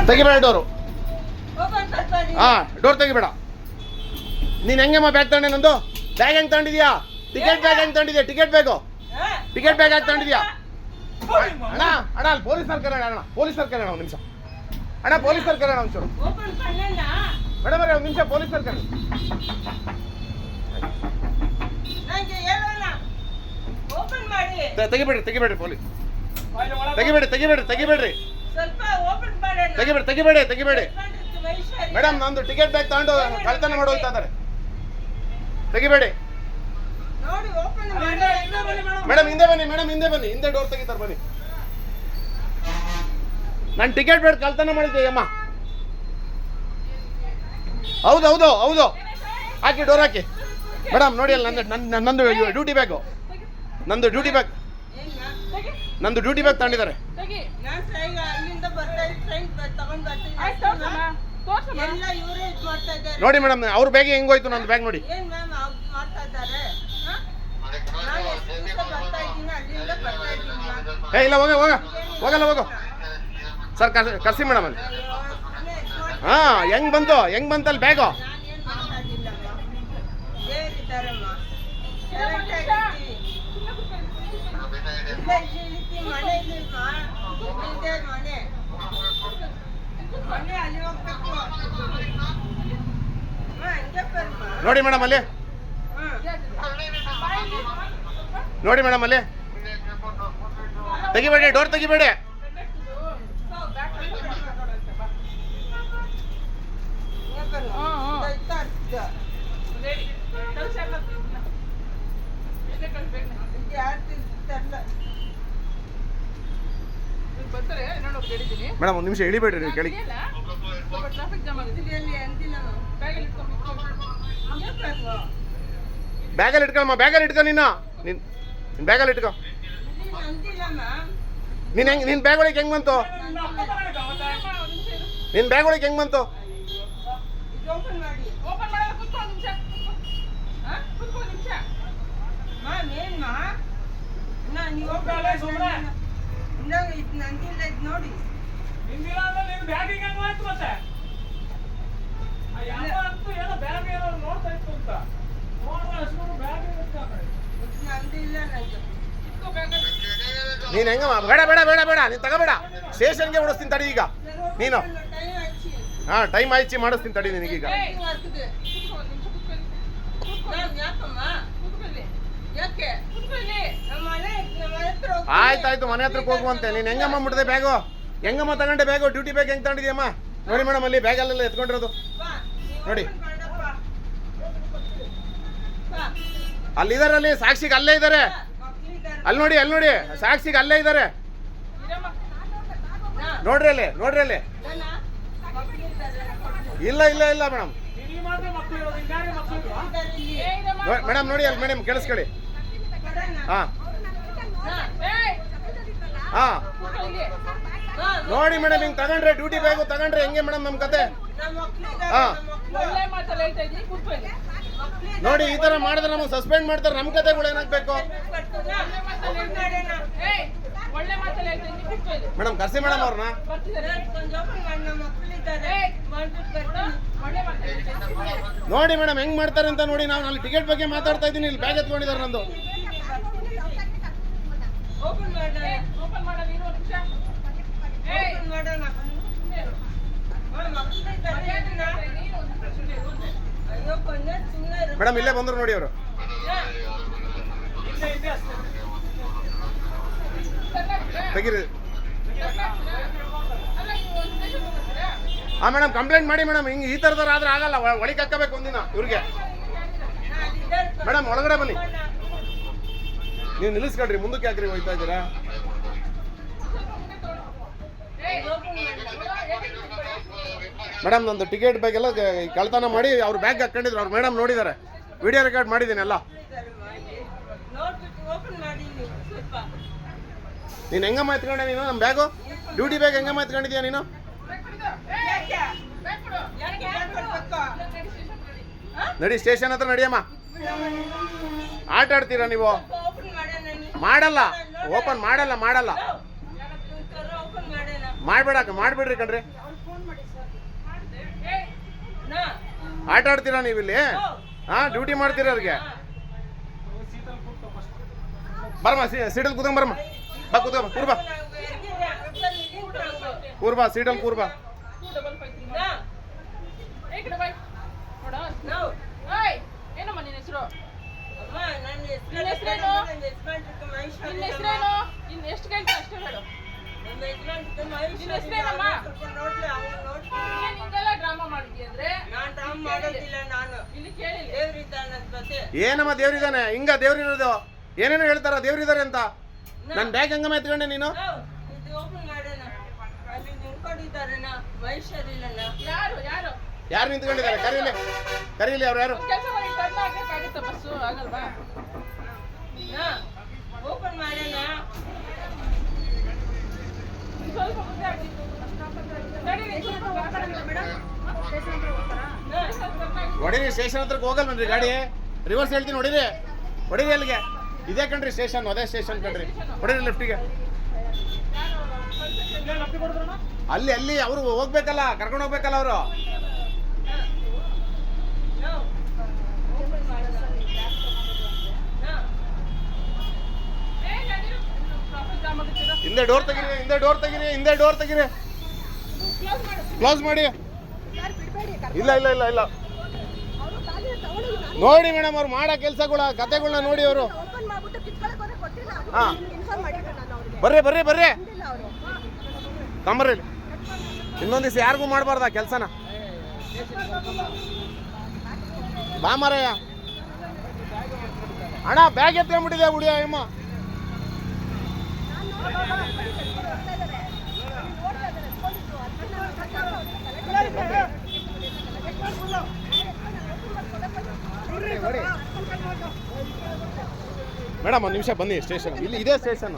ತೆಗಿಬೇಡ door. Door ತೆಗಿಬೇಡ. ನೀನು ಹೆಂಗಮ್ಮ bag ತಗೊಂಡೆ? ನಂದು ಬ್ಯಾಗ್ ಹೆಂಗೆ ತಗೊಂಡಿದ್ಯಾ? ಟಿಕೆಟ್ ಬ್ಯಾಗ್ ಹೆಂಗೆ ತಗೊಂಡಿದ್ಯಾ? ಟಿಕೆಟ್ ಬ್ಯಾಗ್ ಯಾಕೆ ತಗೊಂಡಿದ್ಯಾ? ಅಣ್ಣ ಅಲ್ಲಿ ಪೊಲೀಸರು ಕರೆಯೋಣ. ಅಣ್ಣ ಪೊಲೀಸರು ಕರೆಯೋಣ ಒಂದು ನಿಮಿಷ. ಅಣ್ಣ ಪೊಲೀಸರು ಕರೆಯೋಣ ಒಂಚೂರು. ಮೇಡಮ್ ಅವ್ರೆ ಒಂದು ನಿಮಿಷ ಪೊಲೀಸರು ಕರೆ. ತೆಗಿಬೇಡ್ರಿ ಪೊಲೀಸ್. ತೆಗಿಬೇಡಿ. ಮೇಡಮ್ ನಂದು ಟಿಕೆಟ್ ಬ್ಯಾಗ್ ತಗೊಂಡು ಕಳ್ತನ ಮಾಡಿ ಹೋಗ್ತಾ ಇದ್ದಾರೆ. ತೆಗಿಬೇಡಿ ಮೇಡಮ್. ಹಿಂದೆ ಬನ್ನಿ. ಹಿಂದೆ ಡೋರ್ ತೆಗಿತಾರೆ ಬನ್ನಿ. ನಾನು ಟಿಕೆಟ್ ಬ್ಯಾಗ್ ಕಳ್ತನ ಮಾಡಿದ್ದೆ ಅಮ್ಮ. ಹೌದು ಹಾಕಿ ಡೋರ್ ಹಾಕಿ. ಮೇಡಮ್ ನೋಡಿ ಅಲ್ಲಿ ನಂದು ಡ್ಯೂಟಿ ಬ್ಯಾಗು. ನಂದು ಡ್ಯೂಟಿ ಬ್ಯಾಗ್ ತಗೊಂಡಿದ್ದಾರೆ. ನೋಡಿ ಮೇಡಮ್ ಅವ್ರ ಬ್ಯಾಗ್ ಹೆಂಗೋಯ್ತು, ನಂದು ಬ್ಯಾಗ್ ನೋಡಿ. ಇಲ್ಲ ಹೋಗಲ್ಲ ಸರ್. ಕರ್ಸಿ ಮೇಡಮ್ ಅಲ್ಲಿ. ಹೆಂಗ್ ಬಂತಲ್ಲಿ ಬ್ಯಾಗು? ನೋಡಿ ಮೇಡಮ್ ಅಲ್ಲಿ. ತೆಗಿಬೇಡಿ, ಡೋರ್ ತೆಗಿಬೇಡಿ. ಮೇಡಮ್ ಒಂದು ನಿಮಿಷ ಇಳಿಬೇಡ್ರಿ ಕೆಳಗೆ. ಬ್ಯಾಗಲ್ಲಿ ಇಟ್ಕೊಳಮ್ಮ. ನೀನು ಬ್ಯಾಗಲ್ಲಿ ಇಟ್ಕೊ. ನಿನ್ ಬ್ಯಾಗ್ ಒಳಗೆ ಹೆಂಗ್ ಬಂತು? ನೋಡಿ ನೀನ್ ಹೆಂಗಮ್ಮ? ಬೇಡ ನೀನ್ ತಗೋಬೇಡ. ಸ್ಟೇಷನ್ಗೆ ಓಡಿಸ್ತೀನಿ ತಡಿ ಈಗ ನೀನು. ಟೈಮ್ ಆಯ್ತು ಮಾಡಿಸ್ತೀನಿ ತಡಿ ನಿನಗೀಗ. ಆಯ್ತಾಯ್ತು ಮನೆ ಹತ್ರಕ್ಕೆ ಹೋಗುವಂತೆ. ನೀನ್ ಹೆಂಗಮ್ಮ ಮುಟ್ಟದೆ ಬ್ಯಾಗು? ಹೆಂಗಮ್ಮ ತಗೊಂಡೆ ಬ್ಯಾಗು? ಡ್ಯೂಟಿ ಬ್ಯಾಗ್ ಹೆಂಗ್ ತಗೊಂಡಿದ್ಯಮ್ಮ? ನೋಡಿ ಮೇಡಮ್ ಅಲ್ಲಿ ಬ್ಯಾಗಲ್ಲೆಲ್ಲ ಎತ್ಕೊಂಡಿರೋದು ನೋಡಿ. ಅಲ್ಲಿದಾರಲ್ಲಿ ಸಾಕ್ಷಿಗೆ ಅಲ್ಲೇ ಇದ್ದಾರೆ. ಅಲ್ಲಿ ನೋಡಿ ಸಾಕ್ಷಿಗೆ ಅಲ್ಲೇ ಇದ್ದಾರೆ. ನೋಡ್ರಿ ಅಲ್ಲಿ. ಇಲ್ಲ ಮೇಡಮ್. ಮೇಡಮ್ ನೋಡಿ ಅಲ್ಲಿ. ಮೇಡಮ್ ಕೇಳಿಸ್ಕೊಳ್ಳಿ. ನೋಡಿ ಮೇಡಮ್ ಹಿಂಗ್ ತಗೊಂಡ್ರೆ ಡ್ಯೂಟಿ ಬ್ಯಾಗು ತಗೊಂಡ್ರೆ ಹೆಂಗೆ ಮೇಡಮ್ ನಮ್ ಕತೆ? ನೋಡಿ ಈ ತರ ಮಾಡಿದ್ರೆ ನಮಗೆ ಸಸ್ಪೆಂಡ್ ಮಾಡ್ತಾರೆ. ನಮ್ ಕತೆಗಳು ಏನಾಗ್ಬೇಕು ಮೇಡಮ್? ಕರ್ಸಿ ಮೇಡಮ್ ಅವ್ರನ್ನ. ನೋಡಿ ಮೇಡಮ್ ಹೆಂಗ್ ಮಾಡ್ತಾರೆ ಅಂತ ನೋಡಿ. ನಾವು ಅಲ್ಲಿ ಟಿಕೆಟ್ ಬಗ್ಗೆ ಮಾತಾಡ್ತಾ ಇದ್ದೀನಿ. ಇಲ್ಲಿ ಬ್ಯಾಗ್ ಎತ್ಕೊಂಡಿದ್ದಾರೆ ನಂದು. ಮೇಡಮ್ ಇಲ್ಲೇ ಬಂದ್ರು ನೋಡಿ ಅವರು. ತೆಗೀರಿ. ಮೇಡಮ್ ಕಂಪ್ಲೇಂಟ್ ಮಾಡಿ ಮೇಡಮ್. ಹಿಂಗೆ ಈ ಥರದವ್ರು ಆದ್ರೆ ಆಗಲ್ಲ. ಒಳಗೆ ಹಾಕಬೇಕು ಒಂದಿನ ಇವ್ರಿಗೆ. ಮೇಡಮ್ ಒಳಗಡೆ ಬನ್ನಿ. ನೀವು ನಿಲ್ಲಿಸ್ಕೊಳ್ರಿ. ಮುಂದಕ್ಕೆ ಯಾಕ್ರಿ ಹೋಗ್ತಾ ಇದ್ದೀರಾ? ಮೇಡಮ್ ನಂದು ಟಿಕೆಟ್ ಬ್ಯಾಗ್ ಎಲ್ಲ ಕಳ್ತನ ಮಾಡಿ ಅವ್ರ ಬ್ಯಾಗ್ ಹಾಕೊಂಡಿದ್ರು. ಅವ್ರು ಮೇಡಮ್ ನೋಡಿದ್ದಾರೆ. ವಿಡಿಯೋ ರೆಕಾರ್ಡ್ ಮಾಡಿದ್ದೀನಿ ಎಲ್ಲ. ನೀನು ಹೆಂಗಮ್ಮ ಎತ್ಕೊಂಡೆ ನೀನು ನಮ್ಮ ಬ್ಯಾಗು? ಡ್ಯೂಟಿ ಬ್ಯಾಗ್ ಹೆಂಗಮ್ಮ ಎತ್ಕೊಂಡಿದ್ಯಾ ನೀನು? ನಡಿ ಸ್ಟೇಷನ್ ಹತ್ರ ನಡಿಯಮ್ಮ. ಆಟ ಆಡ್ತೀರಾ ನೀವು? ಮಾಡಲ್ಲ. ಓಪನ್ ಮಾಡಲ್ಲ. ಮಾಡ್ಬೇಡ್ರಿ ಕಣ್ರಿ. ಆಟ ಆಡ್ತೀರಾ ನೀವು ಇಲ್ಲಿ? ಹಾ, ಡ್ಯೂಟಿ ಮಾಡ್ತೀರಾ ಅವ್ರಿಗೆ? ಬರಮ್ಮ, ಸೀಟಲ್ಲಿ ಕೂತ್ಕೊಂಡ್ ಬರಮ್ಮ. ಬಾ ಕೂತ್ಕೊಂಬ, ಕೂರ್ಬಾ ಕೂರ್ಬಾ, ಸೀಟಲ್ಲಿ ಕೂರ್ಬಾ. ಏನಮ್ಮ ನಿನ್ನ ಹೆಸರು? ಎಷ್ಟು ಗಂಟೆ ಅಷ್ಟೇ ಹೇಳು. ಡ್ರಾಮಾ ಮಾಡಿದ್ಯ ಅಂದ್ರೆ ಇಲ್ಲಿ ಕೇಳಿ. ಏನಮ್ಮ ದೇವ್ರಿದಾನೆ? ಹಿಂಗ ದೇವ್ರಿರೋದು ಏನೇನೋ ಹೇಳ್ತಾರ ದೇವ್ರಿದಾರೆ ಅಂತ. ನನ್ ಬ್ಯಾಗ್ ಹಂಗಮ್ಮ ಎತ್ಕೊಂಡೆ ನೀನು? ಯಾರು ಯಾರು ಯಾರು ನಿಂತ್ಕೊಂಡಿದ್ದಾರೆ? ಕರೀಲಿ ಅವ್ರು ಯಾರು? ಕೆಲಸ ಮಾಡಿ ಟರ್ನ್ ಆಗಕ್ಕಾಗತ್ತ ಬಸ್ಸು? ಆಗಲ್ವಾ? ಓಪನ್ ಮಾಡೋಣ. ಸ್ವಲ್ಪ ಮುಂದೆ ಆಗಿತ್ತು. ಹೊಡಿರಿ, ಸ್ಟೇಷನ್ ಹತ್ರಕ್ಕೆ ಹೋಗಲ್ವನ್ರಿ ಗಾಡಿ? ರಿವರ್ಸ್ ಹೇಳ್ತೀನಿ, ಹೊಡಿರಿ ಅಲ್ಲಿಗೆ. ಇದೇ ಕಣ್ರಿ ಸ್ಟೇಷನ್, ಅದೇ ಸ್ಟೇಷನ್ ಕಣ್ರಿ. ಹೊಡಿರಿ ಲೆಫ್ಟಿಗೆ. ಅಲ್ಲಿ ಅವರು ಹೋಗ್ಬೇಕಲ್ಲ, ಕರ್ಕೊಂಡು ಹೋಗ್ಬೇಕಲ್ಲ ಅವರು. ಹಿಂದೆ ಡೋರ್ ತೆಗೀರಿ. ಕ್ಲೋಸ್ ಮಾಡಿ. ಇಲ್ಲ ನೋಡಿ ಮೇಡಮ್, ಅವ್ರು ಮಾಡೋ ಕೆಲಸಗಳ ಕತೆಗಳನ್ನ ನೋಡಿ ಅವರು. ಹಾ, ಬರ್ರಿ ಕಂಬರ್ರಿ. ಇನ್ನೊಂದ್ ದಿವಸ ಯಾರಿಗೂ ಮಾಡಬಾರ್ದ ಕೆಲಸನ. ಬಾ ಮಾರಯ್ಯ. ಅಣ್ಣ, ಬ್ಯಾಗ್ ಎತ್ಕೊಂಡ್ಬಿಟ್ಟಿದೆ ಹುಡಿಯ ಅಮ್ಮ. ಮೇಡಮ್, ಒಂದು ನಿಮಿಷ ಬನ್ನಿ ಸ್ಟೇಷನ್. ಇಲ್ಲಿ ಇದೇ ಸ್ಟೇಷನ್.